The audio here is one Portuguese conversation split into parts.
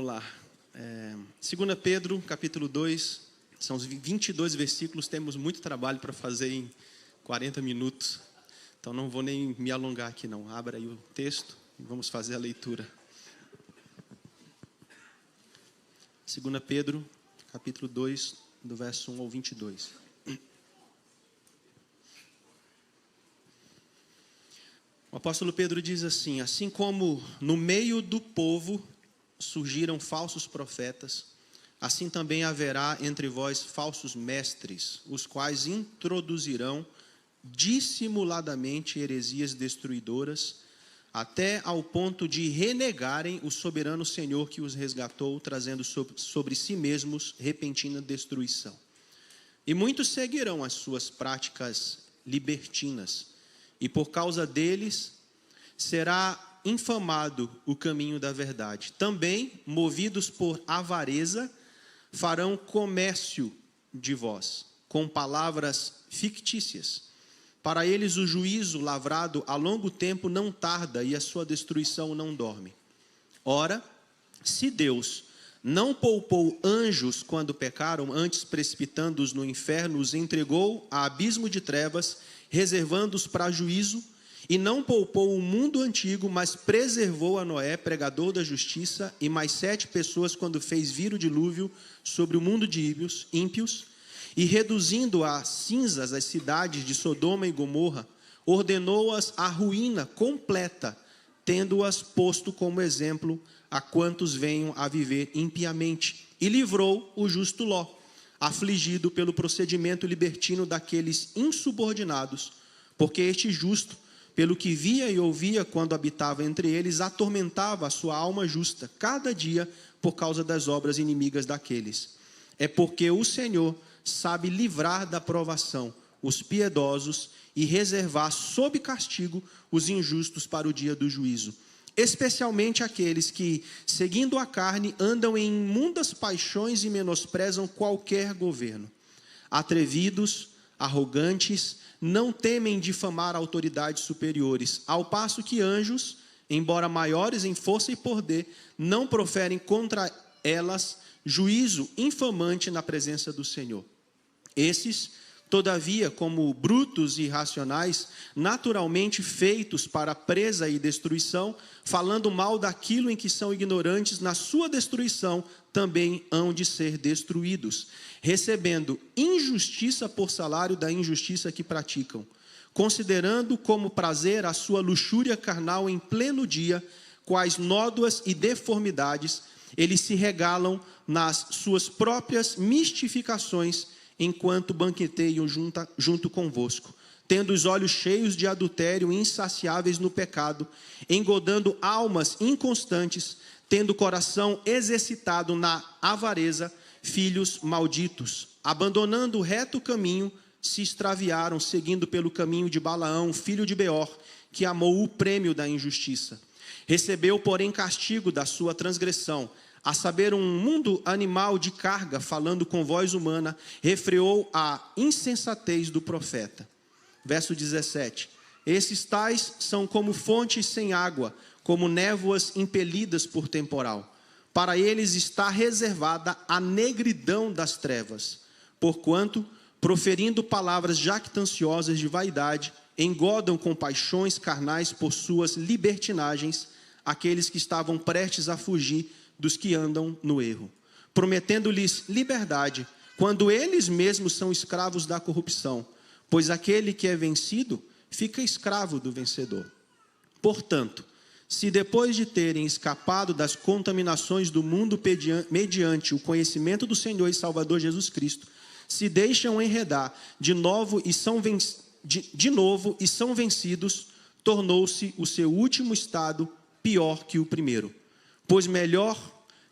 Vamos lá. 2 Pedro, capítulo 2, são os 22 versículos, temos muito trabalho para fazer em 40 minutos, então não vou nem me alongar aqui não. Abra aí o texto e vamos fazer a leitura. 2 Pedro, capítulo 2, do verso 1 ao 22. O apóstolo Pedro diz assim: assim como no meio do povo surgiram falsos profetas, assim também haverá entre vós falsos mestres, os quais introduzirão dissimuladamente heresias destruidoras, até ao ponto de renegarem o soberano Senhor que os resgatou, trazendo sobre si mesmos repentina destruição. E muitos seguirão as suas práticas libertinas, e por causa deles será infamado o caminho da verdade. Também, movidos por avareza, farão comércio de vós, com palavras fictícias. Para eles o juízo lavrado a longo tempo não tarda, e a sua destruição não dorme. Ora, se Deus não poupou anjos quando pecaram, antes precipitando-os no inferno, os entregou a abismo de trevas, reservando-os para juízo, e não poupou o mundo antigo, mas preservou a Noé, pregador da justiça, e mais 7 pessoas quando fez vir o dilúvio sobre o mundo de ímpios, e reduzindo a cinzas as cidades de Sodoma e Gomorra, ordenou-as à ruína completa, tendo-as posto como exemplo a quantos venham a viver impiamente, e livrou o justo Ló, afligido pelo procedimento libertino daqueles insubordinados, porque este justo, pelo que via e ouvia quando habitava entre eles, atormentava a sua alma justa, cada dia, por causa das obras inimigas daqueles. É porque o Senhor sabe livrar da provação os piedosos e reservar sob castigo os injustos para o dia do juízo, especialmente aqueles que, seguindo a carne, andam em imundas paixões e menosprezam qualquer governo. Atrevidos, arrogantes, não temem difamar autoridades superiores, ao passo que anjos, embora maiores em força e poder, não proferem contra elas juízo infamante na presença do Senhor. Esses, todavia, como brutos e irracionais, naturalmente feitos para presa e destruição, falando mal daquilo em que são ignorantes, na sua destruição também hão de ser destruídos, recebendo injustiça por salário da injustiça que praticam, considerando como prazer a sua luxúria carnal em pleno dia, quais nódoas e deformidades, eles se regalam nas suas próprias mistificações, enquanto banqueteiam junto convosco, tendo os olhos cheios de adultério, insaciáveis no pecado, engodando almas inconstantes, tendo o coração exercitado na avareza, filhos malditos, abandonando o reto caminho, se extraviaram, seguindo pelo caminho de Balaão, filho de Beor, que amou o prêmio da injustiça. Recebeu, porém, castigo da sua transgressão, a saber, um mundo animal de carga, falando com voz humana, refreou a insensatez do profeta. Verso 17. Esses tais são como fontes sem água, como névoas impelidas por temporal. Para eles está reservada a negridão das trevas, porquanto, proferindo palavras jactanciosas de vaidade, engodam com paixões carnais por suas libertinagens aqueles que estavam prestes a fugir dos que andam no erro, prometendo-lhes liberdade, quando eles mesmos são escravos da corrupção, pois aquele que é vencido fica escravo do vencedor. Portanto, se depois de terem escapado das contaminações do mundo mediante o conhecimento do Senhor e Salvador Jesus Cristo, se deixam enredar de novo e são vencidos, tornou-se o seu último estado pior que o primeiro. Pois melhor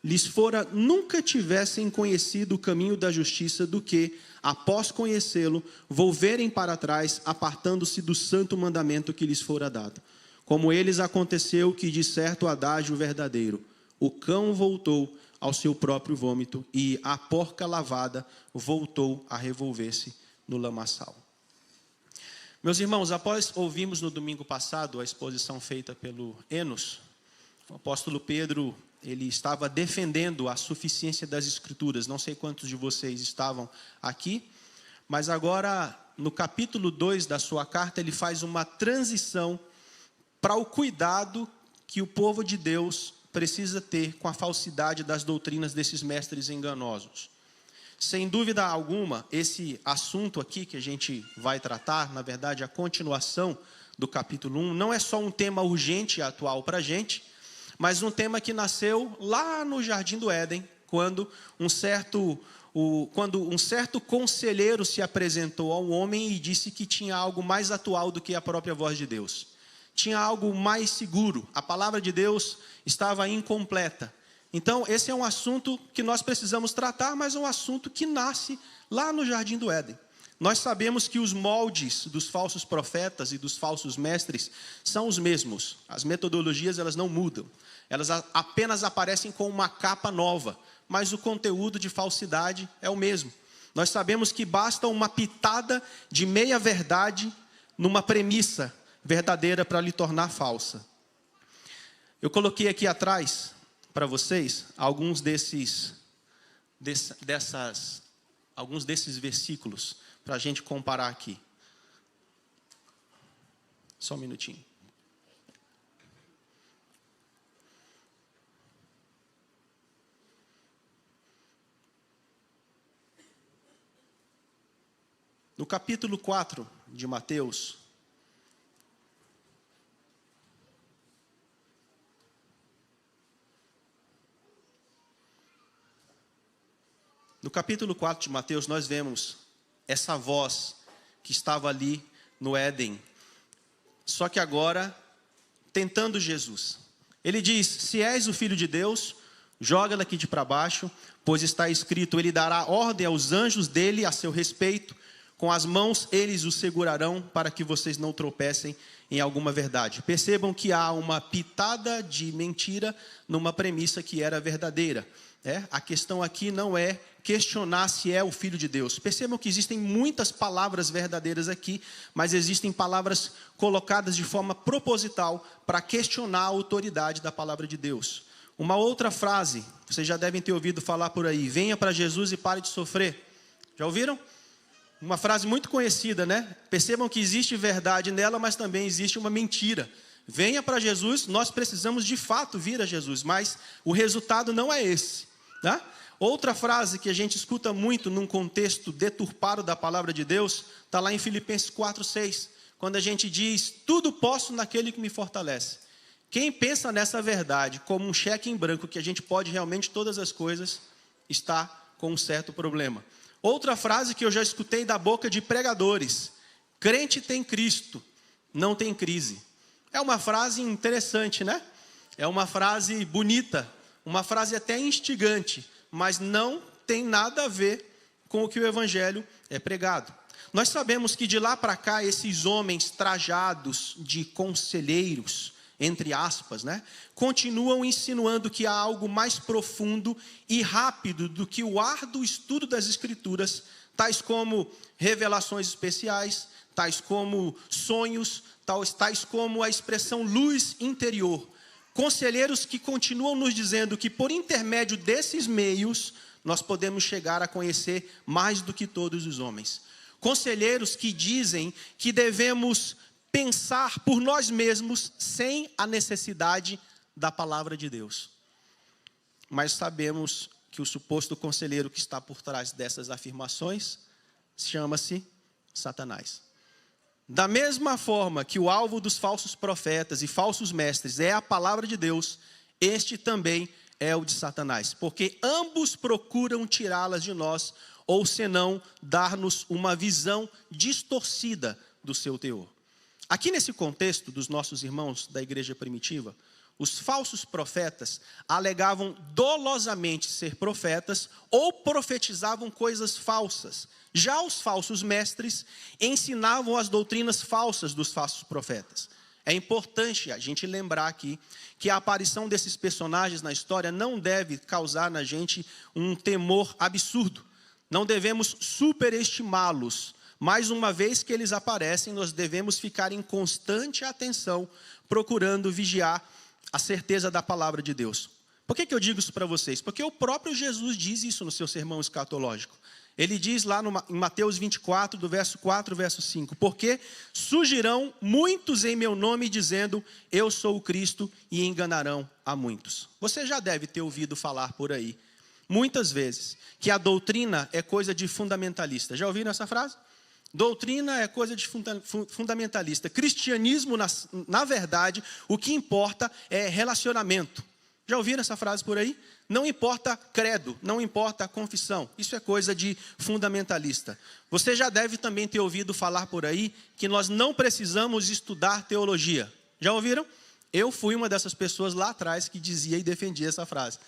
lhes fora nunca tivessem conhecido o caminho da justiça do que, após conhecê-lo, volverem para trás, apartando-se do santo mandamento que lhes fora dado. Como eles aconteceu que, de certo adágio verdadeiro, o cão voltou ao seu próprio vômito e a porca lavada voltou a revolver-se no lamaçal. Meus irmãos, após ouvirmos no domingo passado a exposição feita pelo Enos, o apóstolo Pedro ele estava defendendo a suficiência das Escrituras. Não sei quantos de vocês estavam aqui, mas agora, no capítulo 2 da sua carta, ele faz uma transição para o cuidado que o povo de Deus precisa ter com a falsidade das doutrinas desses mestres enganosos. Sem dúvida alguma, esse assunto aqui que a gente vai tratar, na verdade, a continuação do capítulo 1, não é só um tema urgente e atual para a gente, mas um tema que nasceu lá no Jardim do Éden, quando um certo conselheiro se apresentou ao homem e disse que tinha algo mais atual do que a própria voz de Deus. Tinha algo mais seguro. A palavra de Deus estava incompleta. Então, esse é um assunto que nós precisamos tratar, mas é um assunto que nasce lá no Jardim do Éden. Nós sabemos que os moldes dos falsos profetas e dos falsos mestres são os mesmos. As metodologias, elas não mudam. Elas apenas aparecem com uma capa nova, mas o conteúdo de falsidade é o mesmo. Nós sabemos que basta uma pitada de meia-verdade numa premissa verdadeira para lhe tornar falsa. Eu coloquei aqui atrás para vocês alguns desses versículos para a gente comparar aqui. Só um minutinho. No capítulo 4 de Mateus, nós vemos essa voz que estava ali no Éden, só que agora tentando Jesus. Ele diz: se és o Filho de Deus, joga daqui de para baixo, pois está escrito, ele dará ordem aos anjos dele a seu respeito, com as mãos eles o segurarão para que vocês não tropecem em alguma verdade. Percebam que há uma pitada de mentira numa premissa que era verdadeira. A questão aqui não é questionar se é o Filho de Deus. Percebam que existem muitas palavras verdadeiras aqui, mas existem palavras colocadas de forma proposital para questionar a autoridade da palavra de Deus. Uma outra frase, vocês já devem ter ouvido falar por aí: venha para Jesus e pare de sofrer. Já ouviram? Uma frase muito conhecida, né? Percebam que existe verdade nela, mas também existe uma mentira. Venha para Jesus, nós precisamos de fato vir a Jesus, mas o resultado não é esse, tá? Outra frase que a gente escuta muito num contexto deturpado da palavra de Deus, está lá em Filipenses 4:6, quando a gente diz: tudo posso naquele que me fortalece. Quem pensa nessa verdade como um cheque em branco, que a gente pode realmente todas as coisas, está com um certo problema. Outra frase que eu já escutei da boca de pregadores: crente tem Cristo, não tem crise. É uma frase interessante, né? É uma frase bonita, uma frase até instigante, mas não tem nada a ver com o que o Evangelho é pregado. Nós sabemos que de lá para cá, esses homens trajados de conselheiros, entre aspas, né, continuam insinuando que há algo mais profundo e rápido do que o árduo estudo das Escrituras, tais como revelações especiais, tais como sonhos, tais como a expressão luz interior. Conselheiros que continuam nos dizendo que por intermédio desses meios nós podemos chegar a conhecer mais do que todos os homens. Conselheiros que dizem que devemos pensar por nós mesmos sem a necessidade da palavra de Deus. Mas sabemos que o suposto conselheiro que está por trás dessas afirmações chama-se Satanás. Da mesma forma que o alvo dos falsos profetas e falsos mestres é a palavra de Deus, este também é o de Satanás, porque ambos procuram tirá-las de nós, ou senão dar-nos uma visão distorcida do seu teor. Aqui nesse contexto dos nossos irmãos da igreja primitiva, os falsos profetas alegavam dolosamente ser profetas ou profetizavam coisas falsas. Já os falsos mestres ensinavam as doutrinas falsas dos falsos profetas. É importante a gente lembrar aqui que a aparição desses personagens na história não deve causar na gente um temor absurdo. Não devemos superestimá-los. Mais uma vez que eles aparecem, nós devemos ficar em constante atenção, procurando vigiar a certeza da palavra de Deus. Por que eu digo isso para vocês? Porque o próprio Jesus diz isso no seu sermão escatológico. Ele diz lá em Mateus 24, do verso 4, verso 5. Porque surgirão muitos em meu nome dizendo, eu sou o Cristo, e enganarão a muitos. Você já deve ter ouvido falar por aí, muitas vezes, que a doutrina é coisa de fundamentalista. Já ouviram essa frase? Doutrina é coisa de fundamentalista. Cristianismo, na verdade, o que importa é relacionamento. Já ouviram essa frase por aí? Não importa credo, não importa confissão. Isso é coisa de fundamentalista. Você já deve também ter ouvido falar por aí que nós não precisamos estudar teologia. Já ouviram? Eu fui uma dessas pessoas lá atrás que dizia e defendia essa frase,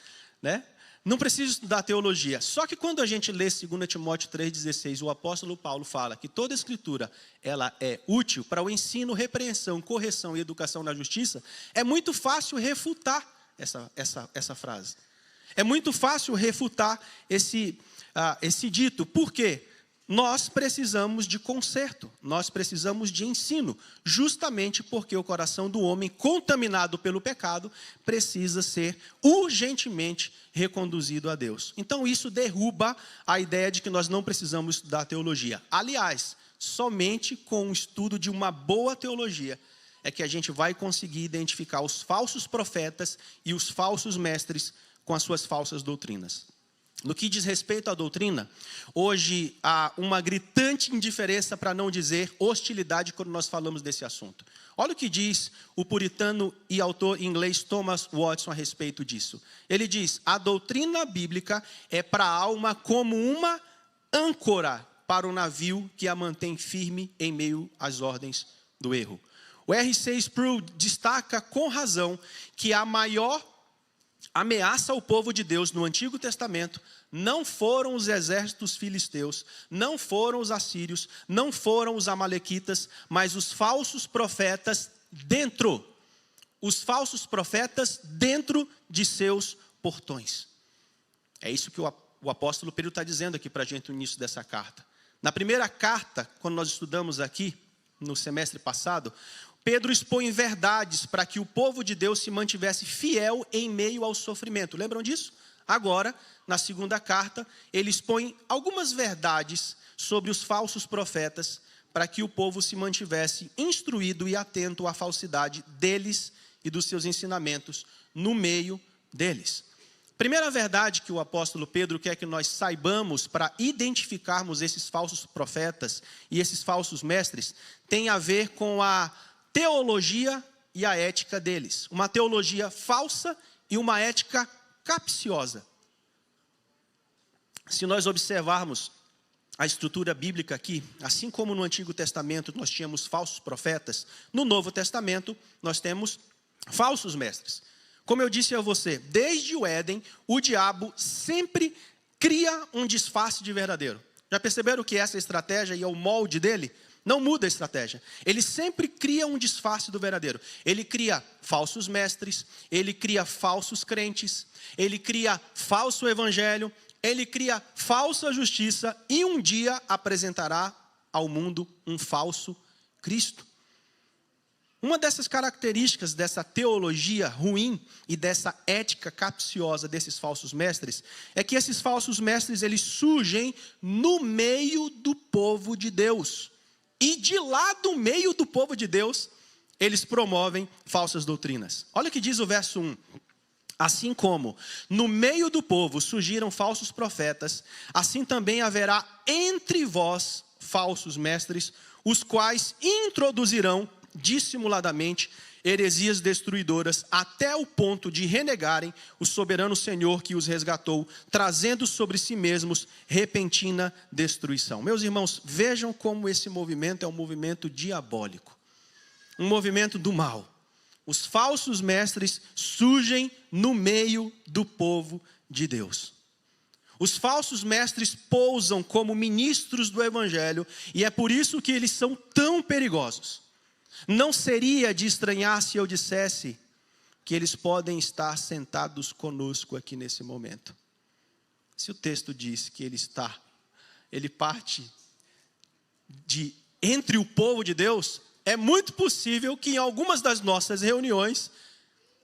né? Não precisa estudar teologia. Só que quando a gente lê 2 Timóteo 3,16, o apóstolo Paulo fala que toda escritura ela é útil para o ensino, repreensão, correção e educação na justiça, é muito fácil refutar essa frase. É muito fácil refutar esse dito. Por quê? Nós precisamos de conserto, nós precisamos de ensino, justamente porque o coração do homem contaminado pelo pecado precisa ser urgentemente reconduzido a Deus. Então isso derruba a ideia de que nós não precisamos estudar teologia. Aliás, somente com o estudo de uma boa teologia é que a gente vai conseguir identificar os falsos profetas e os falsos mestres com as suas falsas doutrinas. No que diz respeito à doutrina, hoje há uma gritante indiferença, para não dizer hostilidade, quando nós falamos desse assunto. Olha o que diz o puritano e autor inglês Thomas Watson a respeito disso. Ele diz, a doutrina bíblica é para a alma como uma âncora para o navio que a mantém firme em meio às ordens do erro. O R.C. Sproul destaca com razão que a maior ameaça ao povo de Deus no Antigo Testamento não foram os exércitos filisteus, não foram os assírios, não foram os amalequitas, mas os falsos profetas dentro. Os falsos profetas dentro de seus portões. É isso que o apóstolo Pedro está dizendo aqui para a gente no início dessa carta. Na primeira carta, quando nós estudamos aqui, no semestre passado, Pedro expõe verdades para que o povo de Deus se mantivesse fiel em meio ao sofrimento. Lembram disso? Agora, na segunda carta, ele expõe algumas verdades sobre os falsos profetas para que o povo se mantivesse instruído e atento à falsidade deles e dos seus ensinamentos no meio deles. Primeira verdade que o apóstolo Pedro quer que nós saibamos para identificarmos esses falsos profetas e esses falsos mestres tem a ver com a teologia e a ética deles. Uma teologia falsa e uma ética capciosa. Se nós observarmos a estrutura bíblica aqui, assim como no Antigo Testamento nós tínhamos falsos profetas, no Novo Testamento nós temos falsos mestres. Como eu disse a você, desde o Éden, o diabo sempre cria um disfarce de verdadeiro. Já perceberam que essa estratégia e é o molde dele? Não muda a estratégia. Ele sempre cria um disfarce do verdadeiro. Ele cria falsos mestres, ele cria falsos crentes, ele cria falso evangelho, ele cria falsa justiça e um dia apresentará ao mundo um falso Cristo. Uma dessas características dessa teologia ruim e dessa ética capciosa desses falsos mestres é que esses falsos mestres eles surgem no meio do povo de Deus. E de lá do meio do povo de Deus, eles promovem falsas doutrinas. Olha o que diz o verso 1. Assim como no meio do povo surgiram falsos profetas, assim também haverá entre vós falsos mestres, os quais introduzirão dissimuladamente heresias destruidoras até o ponto de renegarem o soberano Senhor que os resgatou, trazendo sobre si mesmos repentina destruição. Meus irmãos, vejam como esse movimento é um movimento diabólico, um movimento do mal. Os falsos mestres surgem no meio do povo de Deus. Os falsos mestres pousam como ministros do evangelho e é por isso que eles são tão perigosos. Não seria de estranhar se eu dissesse que eles podem estar sentados conosco aqui nesse momento. Se o texto diz que ele parte de entre o povo de Deus, é muito possível que em algumas das nossas reuniões,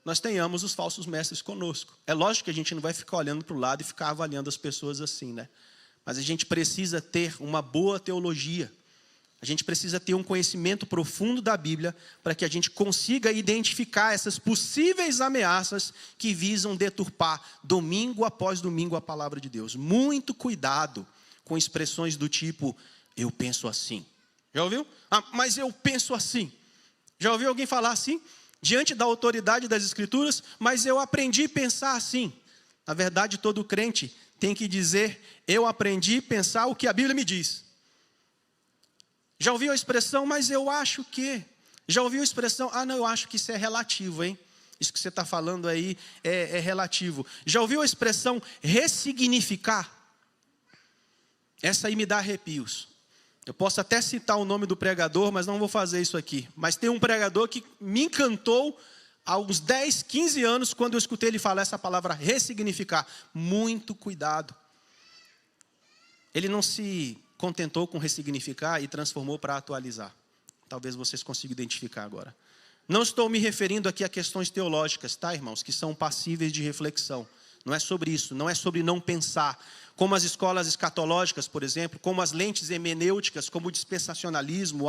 nós tenhamos os falsos mestres conosco. É lógico que a gente não vai ficar olhando para o lado e ficar avaliando as pessoas assim, né? Mas a gente precisa ter uma boa teologia. A gente precisa ter um conhecimento profundo da Bíblia para que a gente consiga identificar essas possíveis ameaças que visam deturpar domingo após domingo a palavra de Deus. Muito cuidado com expressões do tipo, eu penso assim. Já ouviu? Mas eu penso assim. Já ouviu alguém falar assim? Diante da autoridade das Escrituras, mas eu aprendi a pensar assim. Na verdade, todo crente tem que dizer, eu aprendi a pensar o que a Bíblia me diz. Já ouviu a expressão, mas eu acho que... Já ouviu a expressão, não, eu acho que isso é relativo, hein? Isso que você está falando aí é relativo. Já ouviu a expressão ressignificar? Essa aí me dá arrepios. Eu posso até citar o nome do pregador, mas não vou fazer isso aqui. Mas tem um pregador que me encantou há uns 10, 15 anos, quando eu escutei ele falar essa palavra ressignificar. Muito cuidado. Ele não se contentou com ressignificar e transformou para atualizar. Talvez vocês consigam identificar agora. Não estou me referindo aqui a questões teológicas, tá, irmãos? Que são passíveis de reflexão. Não é sobre isso, não é sobre não pensar. Como as escolas escatológicas, por exemplo, como as lentes hermenêuticas, como o dispensacionalismo,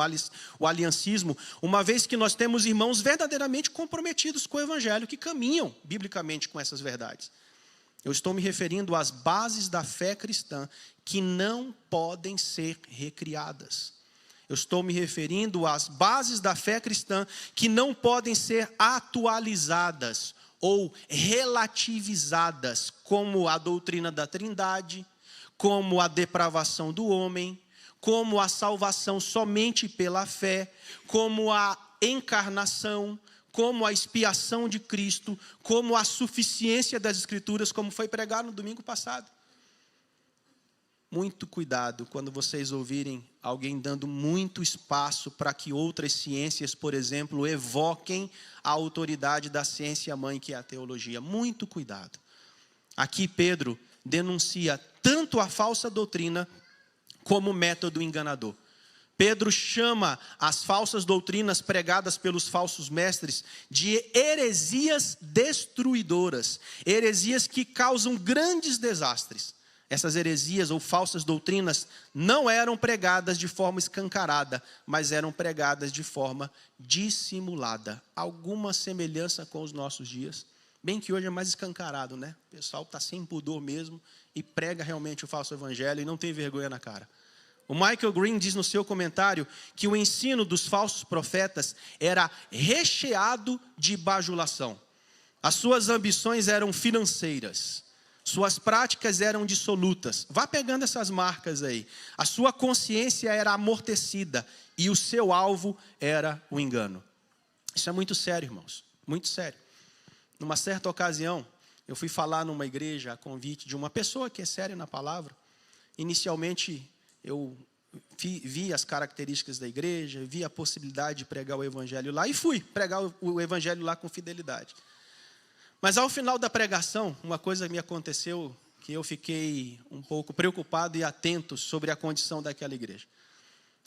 o aliancismo, uma vez que nós temos irmãos verdadeiramente comprometidos com o Evangelho, que caminham biblicamente com essas verdades. Eu estou me referindo às bases da fé cristã que não podem ser recriadas. Eu estou me referindo às bases da fé cristã que não podem ser atualizadas ou relativizadas, como a doutrina da Trindade, como a depravação do homem, como a salvação somente pela fé, como a encarnação, como a expiação de Cristo, como a suficiência das Escrituras, como foi pregado no domingo passado. Muito cuidado quando vocês ouvirem alguém dando muito espaço para que outras ciências, por exemplo, evoquem a autoridade da ciência mãe, que é a teologia. Muito cuidado. Aqui Pedro denuncia tanto a falsa doutrina como o método enganador. Pedro chama as falsas doutrinas pregadas pelos falsos mestres de heresias destruidoras, heresias que causam grandes desastres. Essas heresias ou falsas doutrinas não eram pregadas de forma escancarada, mas eram pregadas de forma dissimulada. Alguma semelhança com os nossos dias? Bem que hoje é mais escancarado, né? O pessoal está sem pudor mesmo e prega realmente o falso evangelho e não tem vergonha na cara. O Michael Green diz no seu comentário que o ensino dos falsos profetas era recheado de bajulação. As suas ambições eram financeiras. Suas práticas eram dissolutas. Vá pegando essas marcas aí. A sua consciência era amortecida e o seu alvo era o engano. Isso é muito sério, irmãos. Muito sério. Numa certa ocasião, eu fui falar numa igreja a convite de uma pessoa que é séria na palavra. Inicialmente, eu vi as características da igreja, vi a possibilidade de pregar o evangelho lá e fui pregar o evangelho lá com fidelidade. Mas ao final da pregação, uma coisa me aconteceu que eu fiquei um pouco preocupado e atento sobre a condição daquela igreja.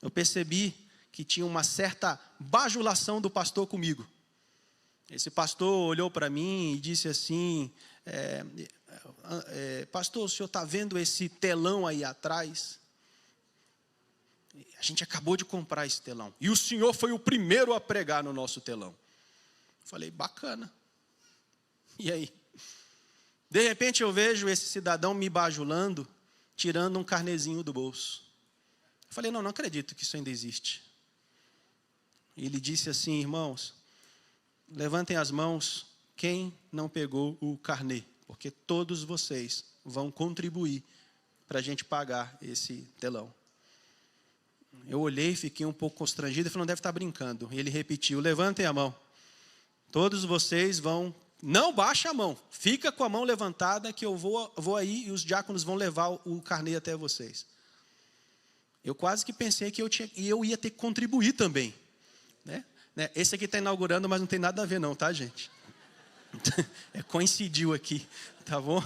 Eu percebi que tinha uma certa bajulação do pastor comigo. Esse pastor olhou para mim e disse assim, pastor, o senhor está vendo esse telão aí atrás? A gente acabou de comprar esse telão. E o senhor foi o primeiro a pregar no nosso telão. Falei, bacana. E aí? De repente eu vejo esse cidadão me bajulando, tirando um carnezinho do bolso. Eu falei, não acredito que isso ainda existe. E ele disse assim, irmãos, levantem as mãos quem não pegou o carnê, porque todos vocês vão contribuir para a gente pagar esse telão. Eu olhei, fiquei um pouco constrangido e falei, não deve estar brincando. E ele repetiu, levantem a mão. Todos vocês vão, não baixa a mão, fica com a mão levantada que eu vou aí e os diáconos vão levar o carnê até vocês. Eu quase que pensei que eu ia ter que contribuir também. Né? Esse aqui está inaugurando, mas não tem nada a ver não, tá, gente? Coincidiu aqui, tá bom?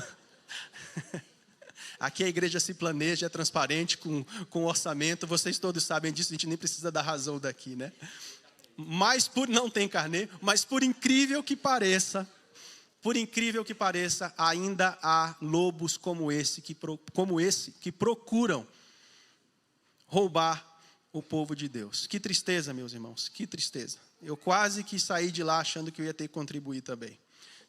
Aqui a igreja se planeja, é transparente, com orçamento. Vocês todos sabem disso, a gente nem precisa dar razão daqui, né? Não tem carnê, mas por incrível que pareça, por incrível que pareça, ainda há lobos como esse que procuram roubar o povo de Deus. Que tristeza, meus irmãos, que tristeza. Eu quase que saí de lá achando que eu ia ter que contribuir também.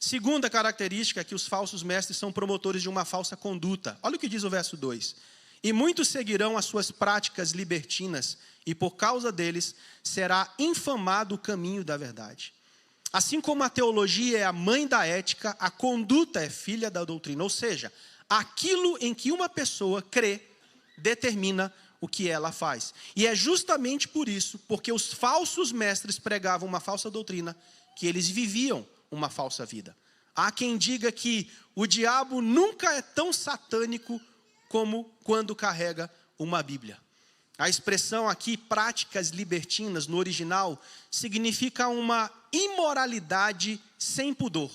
Segunda característica é que os falsos mestres são promotores de uma falsa conduta. Olha o que diz o verso 2. E muitos seguirão as suas práticas libertinas, e por causa deles será infamado o caminho da verdade. Assim como a teologia é a mãe da ética, a conduta é filha da doutrina. Ou seja, aquilo em que uma pessoa crê, determina o que ela faz. E é justamente por isso, porque os falsos mestres pregavam uma falsa doutrina, que eles viviam uma falsa vida. Há quem diga que o diabo nunca é tão satânico como quando carrega uma Bíblia. A expressão aqui, práticas libertinas, no original, significa uma imoralidade sem pudor.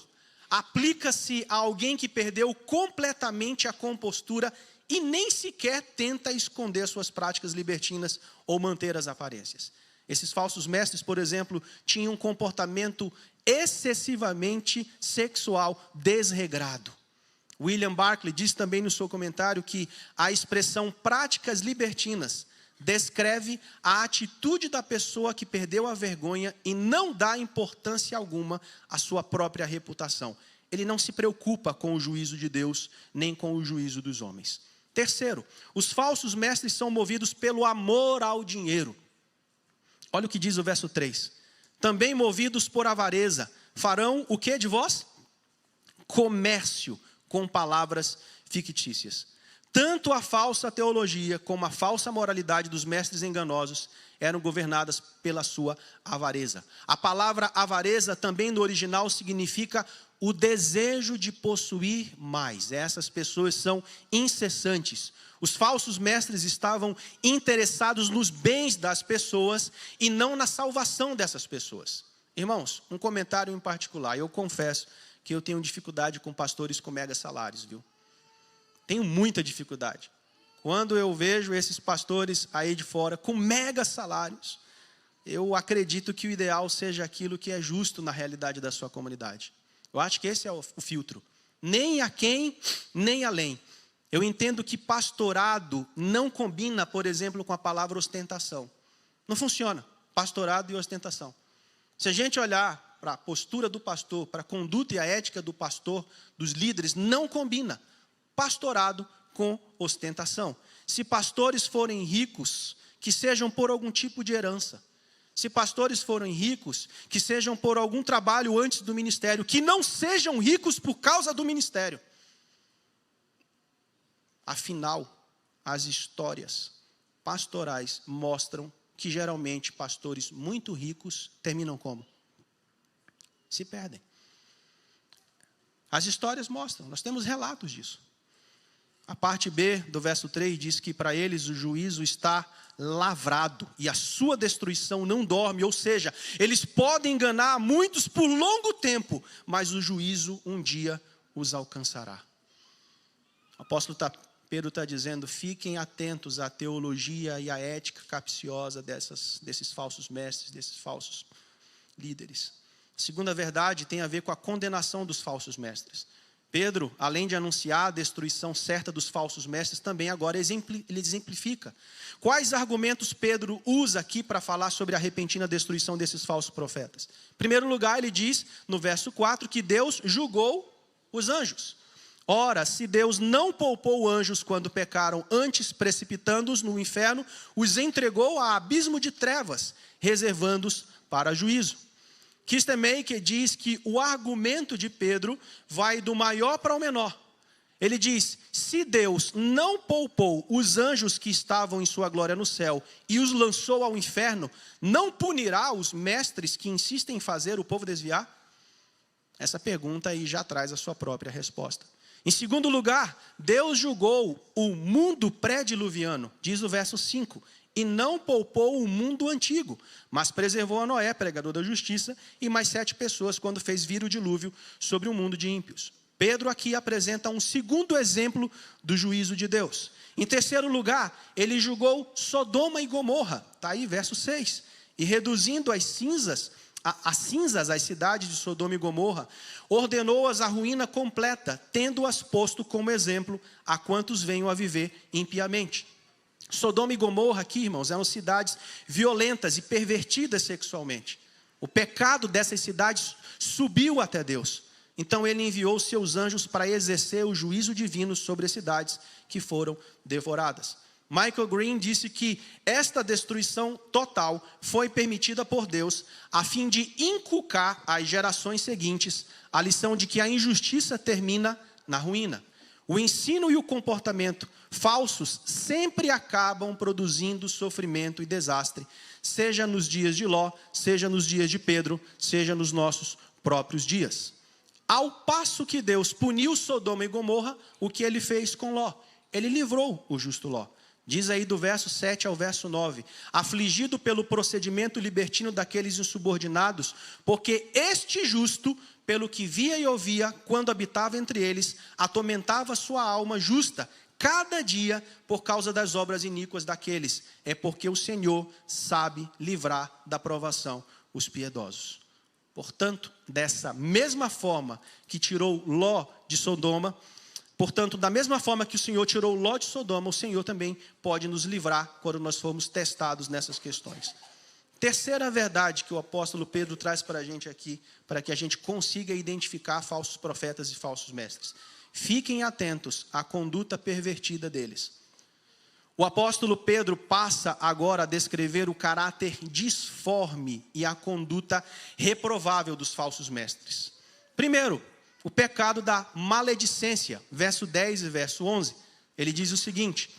Aplica-se a alguém que perdeu completamente a compostura e nem sequer tenta esconder suas práticas libertinas ou manter as aparências. Esses falsos mestres, por exemplo, tinham um comportamento excessivamente sexual desregrado. William Barclay diz também no seu comentário que a expressão práticas libertinas descreve a atitude da pessoa que perdeu a vergonha e não dá importância alguma à sua própria reputação. Ele não se preocupa com o juízo de Deus, nem com o juízo dos homens. Terceiro, os falsos mestres são movidos pelo amor ao dinheiro. Olha o que diz o verso 3. Também movidos por avareza, farão o que de vós? Comércio com palavras fictícias. Tanto a falsa teologia como a falsa moralidade dos mestres enganosos eram governadas pela sua avareza. A palavra avareza também no original significa o desejo de possuir mais. Essas pessoas são incessantes. Os falsos mestres estavam interessados nos bens das pessoas e não na salvação dessas pessoas. Irmãos, um comentário em particular. Eu confesso que eu tenho dificuldade com pastores com mega salários, viu? Tenho muita dificuldade. Quando eu vejo esses pastores aí de fora com mega salários, eu acredito que o ideal seja aquilo que é justo na realidade da sua comunidade. Eu acho que esse é o filtro. Nem aquém, nem além. Eu entendo que pastorado não combina, por exemplo, com a palavra ostentação. Não funciona, pastorado e ostentação. Se a gente olhar para a postura do pastor, para a conduta e a ética do pastor, dos líderes, não combina pastorado com ostentação. Se pastores forem ricos, que sejam por algum tipo de herança. Se pastores forem ricos, que sejam por algum trabalho antes do ministério, que não sejam ricos por causa do ministério. Afinal, as histórias pastorais mostram que geralmente pastores muito ricos terminam como? Se perdem. As histórias mostram, nós temos relatos disso. A parte B do verso 3 diz que para eles o juízo está lavrado e a sua destruição não dorme, ou seja, eles podem enganar muitos por longo tempo, mas o juízo um dia os alcançará. O apóstolo Pedro está dizendo, fiquem atentos à teologia e à ética capciosa desses falsos mestres, desses falsos líderes. A segunda verdade tem a ver com a condenação dos falsos mestres. Pedro, além de anunciar a destruição certa dos falsos mestres, também agora ele exemplifica. Quais argumentos Pedro usa aqui para falar sobre a repentina destruição desses falsos profetas? Em primeiro lugar, ele diz, no verso 4, que Deus julgou os anjos. Ora, se Deus não poupou anjos quando pecaram, antes precipitando-os no inferno, os entregou a abismo de trevas, reservando-os para juízo. Kistemaker diz que o argumento de Pedro vai do maior para o menor. Ele diz, se Deus não poupou os anjos que estavam em sua glória no céu e os lançou ao inferno, não punirá os mestres que insistem em fazer o povo desviar? Essa pergunta aí já traz a sua própria resposta. Em segundo lugar, Deus julgou o mundo pré-diluviano, diz o verso 5, e não poupou o mundo antigo, mas preservou a Noé, pregador da justiça, e mais 7 pessoas quando fez vir o dilúvio sobre o mundo de ímpios. Pedro aqui apresenta um segundo exemplo do juízo de Deus. Em terceiro lugar, ele julgou Sodoma e Gomorra, está aí verso 6, e reduzindo às cinzas as cinzas as cidades de Sodoma e Gomorra, ordenou-as à ruína completa, tendo-as posto como exemplo a quantos venham a viver impiamente. Sodoma e Gomorra aqui, irmãos, eram cidades violentas e pervertidas sexualmente. O pecado dessas cidades subiu até Deus. Então ele enviou seus anjos para exercer o juízo divino sobre as cidades que foram devoradas. Michael Green disse que esta destruição total foi permitida por Deus a fim de inculcar às gerações seguintes a lição de que a injustiça termina na ruína. O ensino e o comportamento falsos sempre acabam produzindo sofrimento e desastre, seja nos dias de Ló, seja nos dias de Pedro, seja nos nossos próprios dias. Ao passo que Deus puniu Sodoma e Gomorra, o que ele fez com Ló? Ele livrou o justo Ló. Diz aí do verso 7 ao verso 9, afligido pelo procedimento libertino daqueles insubordinados, porque este justo, pelo que via e ouvia, quando habitava entre eles, atormentava sua alma justa, cada dia, por causa das obras iníquas daqueles. É porque o Senhor sabe livrar da provação os piedosos. Portanto, dessa mesma forma que tirou Ló de Sodoma, portanto, da mesma forma que o Senhor tirou Ló de Sodoma, o Senhor também pode nos livrar quando nós formos testados nessas questões. Terceira verdade que o apóstolo Pedro traz para a gente aqui, para que a gente consiga identificar falsos profetas e falsos mestres. Fiquem atentos à conduta pervertida deles. O apóstolo Pedro passa agora a descrever o caráter disforme e a conduta reprovável dos falsos mestres. Primeiro, o pecado da maledicência, verso 10 e verso 11. Ele diz o seguinte: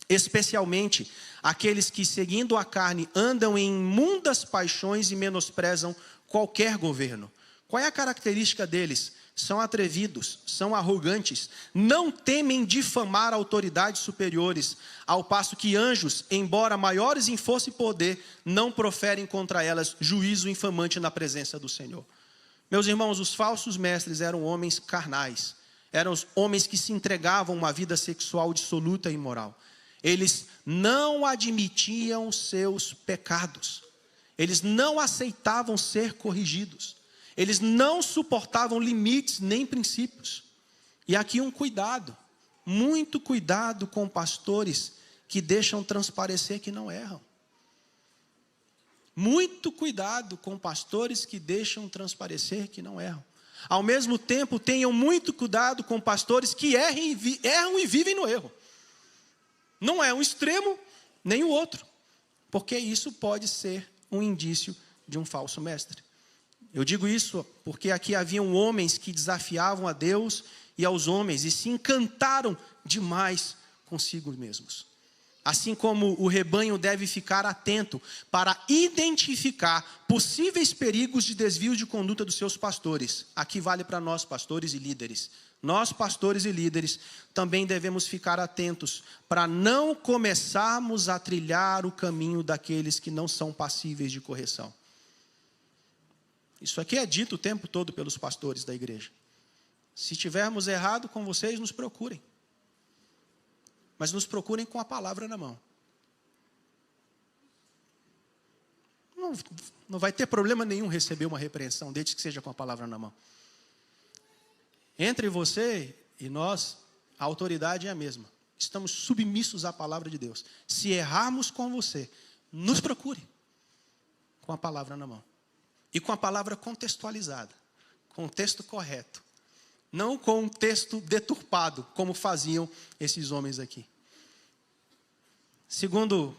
especialmente aqueles que, seguindo a carne, andam em imundas paixões e menosprezam qualquer governo. Qual é a característica deles? São atrevidos, são arrogantes, não temem difamar autoridades superiores, ao passo que anjos, embora maiores em força e poder, não proferem contra elas juízo infamante na presença do Senhor. Meus irmãos, os falsos mestres eram homens carnais, eram os homens que se entregavam a uma vida sexual dissoluta e imoral. Eles não admitiam seus pecados, eles não aceitavam ser corrigidos. Eles não suportavam limites nem princípios. E aqui um cuidado, muito cuidado com pastores que deixam transparecer que não erram. Muito cuidado com pastores que deixam transparecer que não erram. Ao mesmo tempo, tenham muito cuidado com pastores que erram e vivem no erro. Não é um extremo nem o outro, porque isso pode ser um indício de um falso mestre. Eu digo isso porque aqui haviam homens que desafiavam a Deus e aos homens e se encantaram demais consigo mesmos. Assim como o rebanho deve ficar atento para identificar possíveis perigos de desvio de conduta dos seus pastores. Aqui vale para nós, pastores e líderes. Nós, pastores e líderes, também devemos ficar atentos para não começarmos a trilhar o caminho daqueles que não são passíveis de correção. Isso aqui é dito o tempo todo pelos pastores da igreja. Se tivermos errado com vocês, nos procurem. Mas nos procurem com a palavra na mão. Não vai ter problema nenhum receber uma repreensão, desde que seja com a palavra na mão. Entre você e nós, a autoridade é a mesma. Estamos submissos à palavra de Deus. Se errarmos com você, nos procure com a palavra na mão. E com a palavra contextualizada, com o texto correto. Não com um texto deturpado, como faziam esses homens aqui. Segundo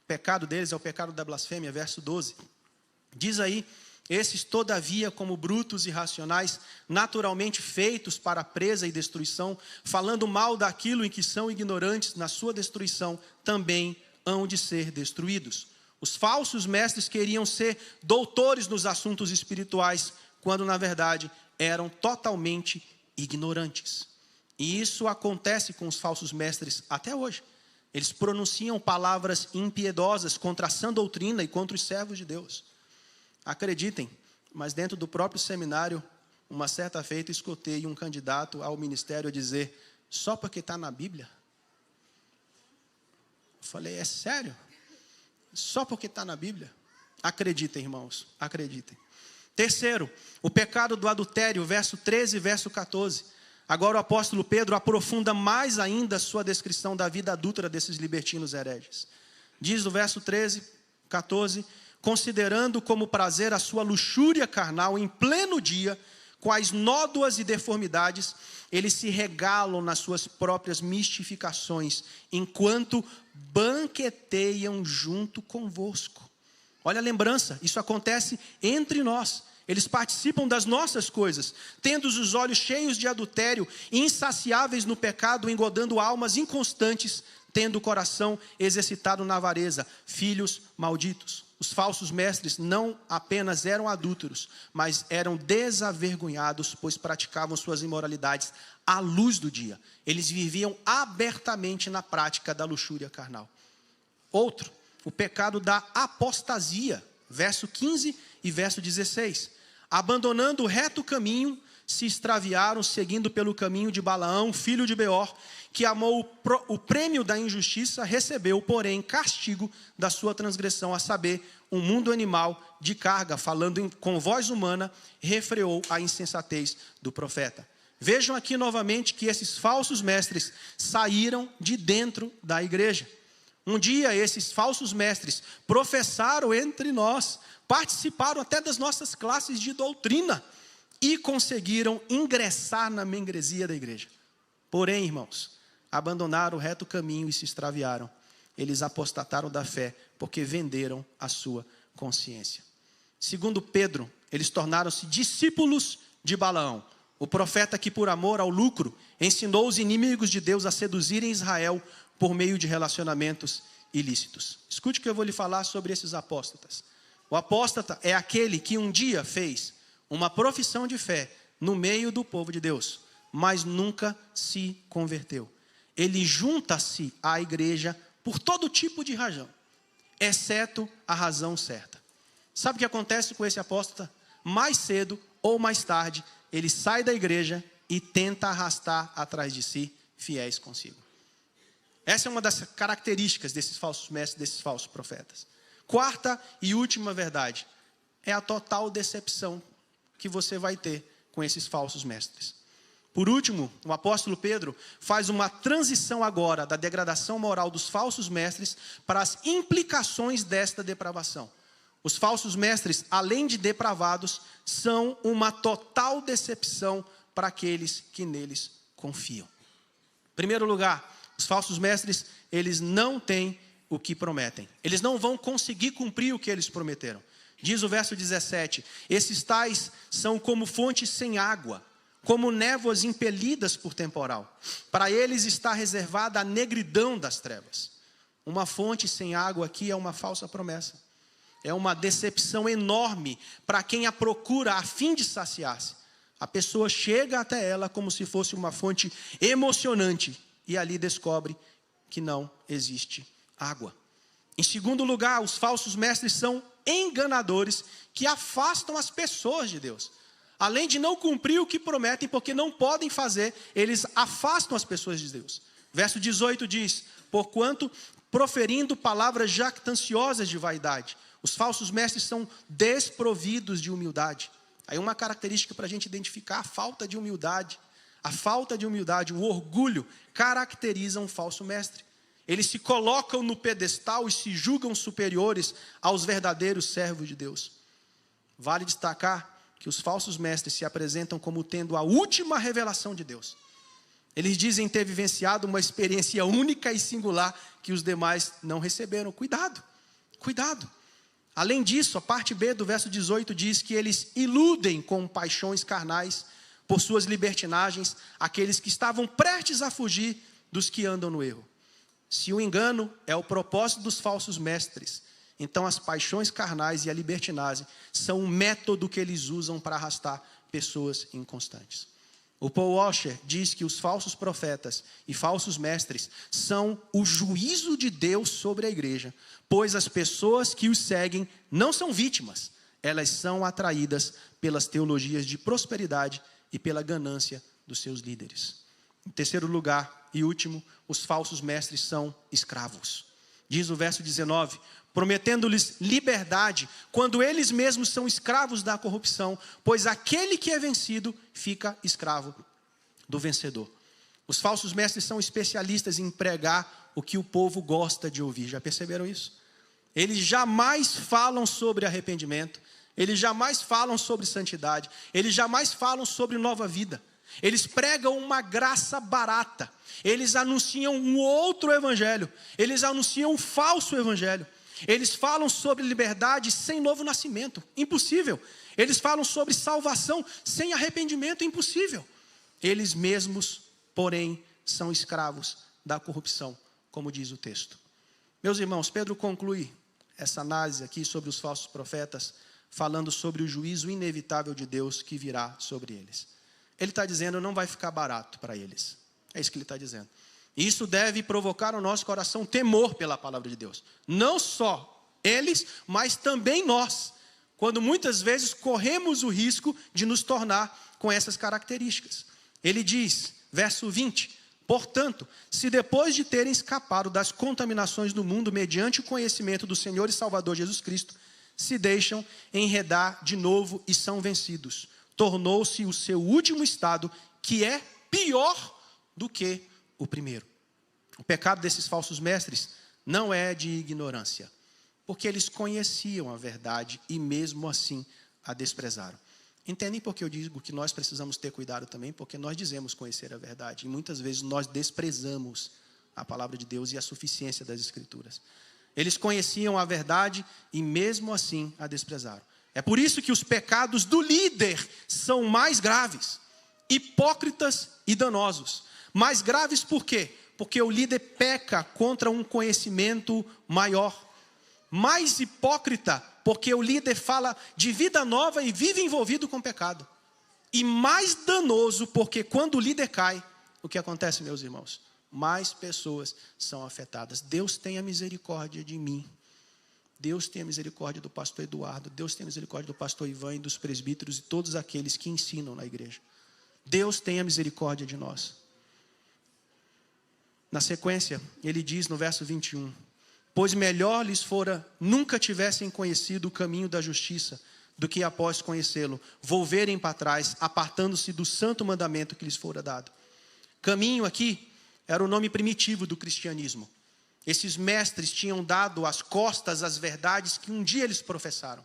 pecado deles é o pecado da blasfêmia, verso 12. Diz aí: esses, todavia, como brutos e irracionais, naturalmente feitos para presa e destruição, falando mal daquilo em que são ignorantes na sua destruição, também hão de ser destruídos. Os falsos mestres queriam ser doutores nos assuntos espirituais, quando na verdade eram totalmente ignorantes. E isso acontece com os falsos mestres até hoje. Eles pronunciam palavras impiedosas contra a sã doutrina e contra os servos de Deus. Acreditem, mas dentro do próprio seminário, uma certa feita escutei um candidato ao ministério dizer: só porque está na Bíblia? Eu falei: é sério? Só porque está na Bíblia? Acreditem, irmãos, acreditem. Terceiro, o pecado do adultério, verso 13 e verso 14. Agora o apóstolo Pedro aprofunda mais ainda a sua descrição da vida adúltera desses libertinos hereges. Diz no verso 13, 14, considerando como prazer a sua luxúria carnal em pleno dia, quais nódoas e deformidades, eles se regalam nas suas próprias mistificações, enquanto banqueteiam junto convosco. Olha a lembrança, isso acontece entre nós. Eles participam das nossas coisas, tendo os olhos cheios de adultério, insaciáveis no pecado, engodando almas inconstantes, tendo o coração exercitado na avareza, filhos malditos. Os falsos mestres não apenas eram adúlteros, mas eram desavergonhados, pois praticavam suas imoralidades à luz do dia. Eles viviam abertamente na prática da luxúria carnal. Outro, o pecado da apostasia, verso 15 e verso 16. Abandonando o reto caminho, se extraviaram, seguindo pelo caminho de Balaão, filho de Beor, que amou o prêmio da injustiça, recebeu, porém, castigo da sua transgressão, a saber, um mundo animal de carga, falando com voz humana, refreou a insensatez do profeta. Vejam aqui novamente que esses falsos mestres saíram de dentro da igreja. Um dia esses falsos mestres professaram entre nós, participaram até das nossas classes de doutrina e conseguiram ingressar na membresia da igreja. Porém, irmãos, abandonaram o reto caminho e se extraviaram. Eles apostataram da fé porque venderam a sua consciência. Segundo Pedro, eles tornaram-se discípulos de Balaão, o profeta que por amor ao lucro ensinou os inimigos de Deus a seduzirem Israel por meio de relacionamentos ilícitos. Escute o que eu vou lhe falar sobre esses apóstatas. O apóstata é aquele que um dia fez uma profissão de fé no meio do povo de Deus, mas nunca se converteu. Ele junta-se à igreja por todo tipo de razão, exceto a razão certa. Sabe o que acontece com esse apóstata? Mais cedo ou mais tarde, ele sai da igreja e tenta arrastar atrás de si fiéis consigo. Essa é uma das características desses falsos mestres, desses falsos profetas. Quarta e última verdade, é a total decepção que você vai ter com esses falsos mestres. Por último, o apóstolo Pedro faz uma transição agora da degradação moral dos falsos mestres para as implicações desta depravação. Os falsos mestres, além de depravados, são uma total decepção para aqueles que neles confiam. Em primeiro lugar, os falsos mestres, eles não têm o que prometem. Eles não vão conseguir cumprir o que eles prometeram. Diz o verso 17, esses tais são como fontes sem água, como névoas impelidas por temporal. Para eles está reservada a negridão das trevas. Uma fonte sem água aqui é uma falsa promessa. É uma decepção enorme para quem a procura a fim de saciar-se. A pessoa chega até ela como se fosse uma fonte emocionante e ali descobre que não existe água. Em segundo lugar, os falsos mestres são enganadores que afastam as pessoas de Deus. Além de não cumprir o que prometem, porque não podem fazer, eles afastam as pessoas de Deus. Verso 18 diz, porquanto proferindo palavras jactanciosas de vaidade, os falsos mestres são desprovidos de humildade. Aí uma característica para a gente identificar a falta de humildade. A falta de humildade, o orgulho, caracteriza um falso mestre. Eles se colocam no pedestal e se julgam superiores aos verdadeiros servos de Deus. Vale destacar que os falsos mestres se apresentam como tendo a última revelação de Deus. Eles dizem ter vivenciado uma experiência única e singular que os demais não receberam. Cuidado, cuidado. Além disso, a parte B do verso 18 diz que eles iludem com paixões carnais, por suas libertinagens, aqueles que estavam prestes a fugir dos que andam no erro. Se o engano é o propósito dos falsos mestres, então as paixões carnais e a libertinagem são um método que eles usam para arrastar pessoas inconstantes. O Paul Washer diz que os falsos profetas e falsos mestres são o juízo de Deus sobre a igreja, pois as pessoas que os seguem não são vítimas, elas são atraídas pelas teologias de prosperidade e pela ganância dos seus líderes. Em terceiro lugar e último, os falsos mestres são escravos. Diz o verso 19, prometendo-lhes liberdade, quando eles mesmos são escravos da corrupção, pois aquele que é vencido fica escravo do vencedor. Os falsos mestres são especialistas em pregar o que o povo gosta de ouvir. Já perceberam isso? Eles jamais falam sobre arrependimento, eles jamais falam sobre santidade, eles jamais falam sobre nova vida. Eles pregam uma graça barata, eles anunciam um outro evangelho, eles anunciam um falso evangelho. Eles falam sobre liberdade sem novo nascimento, impossível. Eles falam sobre salvação sem arrependimento, impossível. Eles mesmos, porém, são escravos da corrupção, como diz o texto. Meus irmãos, Pedro conclui essa análise aqui sobre os falsos profetas, falando sobre o juízo inevitável de Deus que virá sobre eles. Ele está dizendo, não vai ficar barato para eles. É isso que ele está dizendo. Isso deve provocar no nosso coração temor pela palavra de Deus. Não só eles, mas também nós. Quando muitas vezes corremos o risco de nos tornar com essas características. Ele diz, verso 20, portanto, se depois de terem escapado das contaminações do mundo mediante o conhecimento do Senhor e Salvador Jesus Cristo, se deixam enredar de novo e são vencidos, tornou-se o seu último estado, que é pior do que o primeiro. O pecado desses falsos mestres não é de ignorância, porque eles conheciam a verdade e mesmo assim a desprezaram. Entendem por que eu digo que nós precisamos ter cuidado também? Porque nós dizemos conhecer a verdade e muitas vezes nós desprezamos a palavra de Deus e a suficiência das Escrituras. Eles conheciam a verdade e mesmo assim a desprezaram. É por isso que os pecados do líder são mais graves, hipócritas e danosos. Mais graves por quê? Porque o líder peca contra um conhecimento maior. Mais hipócrita, porque o líder fala de vida nova e vive envolvido com pecado. E mais danoso, porque quando o líder cai, o que acontece, meus irmãos? Mais pessoas são afetadas. Deus tenha misericórdia de mim. Deus tenha misericórdia do pastor Eduardo. Deus tenha misericórdia do pastor Ivan e dos presbíteros e todos aqueles que ensinam na igreja. Deus tenha misericórdia de nós. Na sequência, ele diz no verso 21, pois melhor lhes fora nunca tivessem conhecido o caminho da justiça, do que após conhecê-lo, volverem para trás, apartando-se do santo mandamento que lhes fora dado. Caminho aqui era o nome primitivo do cristianismo. Esses mestres tinham dado às costas as verdades que um dia eles professaram.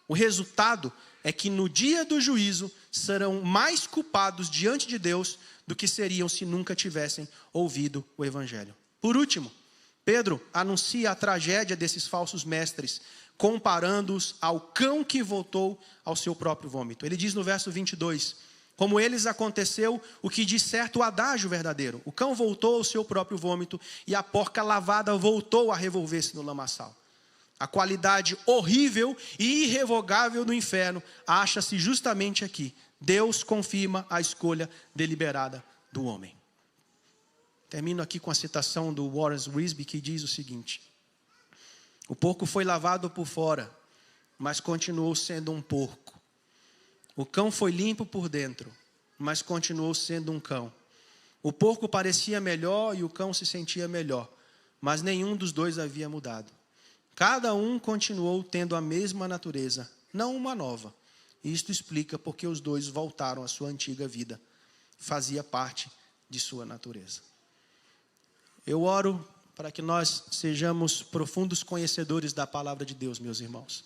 O resultado é que no dia do juízo serão mais culpados diante de Deus do que seriam se nunca tivessem ouvido o evangelho. Por último, Pedro anuncia a tragédia desses falsos mestres, comparando-os ao cão que voltou ao seu próprio vômito. Ele diz no verso 22, como eles aconteceu o que diz certo o adágio verdadeiro. O cão voltou ao seu próprio vômito e a porca lavada voltou a revolver-se no lamaçal. A qualidade horrível e irrevogável do inferno acha-se justamente aqui. Deus confirma a escolha deliberada do homem. Termino aqui com a citação do Wallace Risby, que diz o seguinte: o porco foi lavado por fora, mas continuou sendo um porco. O cão foi limpo por dentro, mas continuou sendo um cão. O porco parecia melhor e o cão se sentia melhor, mas nenhum dos dois havia mudado. Cada um continuou tendo a mesma natureza, não uma nova. Isto explica porque os dois voltaram à sua antiga vida. Fazia parte de sua natureza. Eu oro para que nós sejamos profundos conhecedores da palavra de Deus, meus irmãos.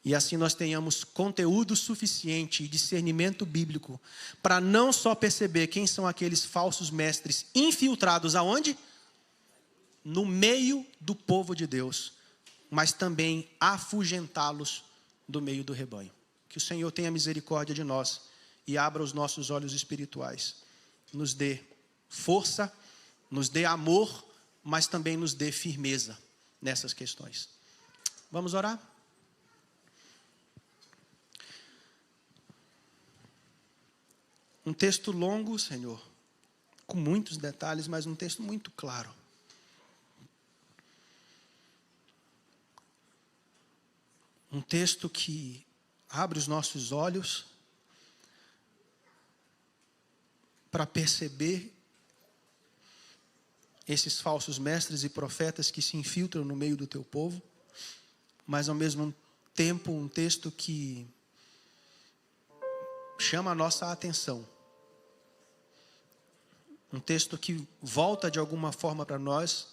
E assim nós tenhamos conteúdo suficiente e discernimento bíblico para não só perceber quem são aqueles falsos mestres infiltrados aonde? No meio do povo de Deus, mas também afugentá-los do meio do rebanho. Que o Senhor tenha misericórdia de nós e abra os nossos olhos espirituais. Nos dê força, nos dê amor, mas também nos dê firmeza nessas questões. Vamos orar? Um texto longo, Senhor, com muitos detalhes, mas um texto muito claro. Um texto que abre os nossos olhos para perceber esses falsos mestres e profetas que se infiltram no meio do teu povo, mas ao mesmo tempo um texto que chama a nossa atenção. Um texto que volta de alguma forma para nós,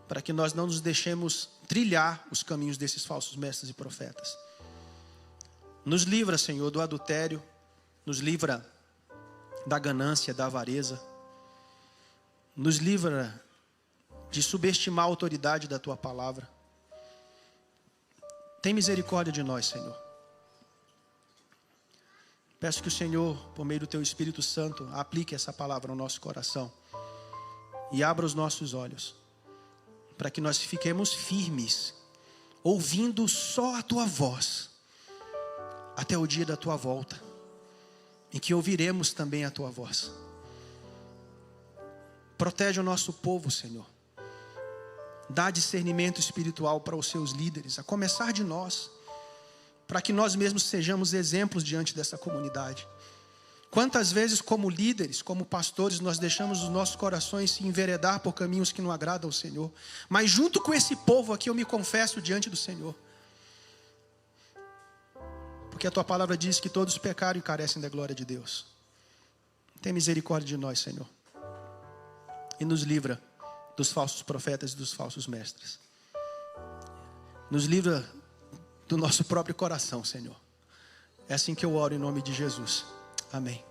para que nós não nos deixemos trilhar os caminhos desses falsos mestres e profetas. Nos livra, Senhor, do adultério, nos livra da ganância, da avareza, nos livra de subestimar a autoridade da Tua palavra. Tem misericórdia de nós, Senhor. Peço que o Senhor, por meio do Teu Espírito Santo, aplique essa palavra ao nosso coração e abra os nossos olhos, para que nós fiquemos firmes, ouvindo só a Tua voz, até o dia da Tua volta, em que ouviremos também a Tua voz. Protege o nosso povo, Senhor. Dá discernimento espiritual para os seus líderes, a começar de nós, para que nós mesmos sejamos exemplos diante dessa comunidade. Quantas vezes, como líderes, como pastores, nós deixamos os nossos corações se enveredar por caminhos que não agradam ao Senhor. Mas junto com esse povo aqui eu me confesso diante do Senhor. Porque a Tua palavra diz que todos pecaram e carecem da glória de Deus. Tem misericórdia de nós, Senhor. E nos livra dos falsos profetas e dos falsos mestres. Nos livra do nosso próprio coração, Senhor. É assim que eu oro em nome de Jesus. Amém.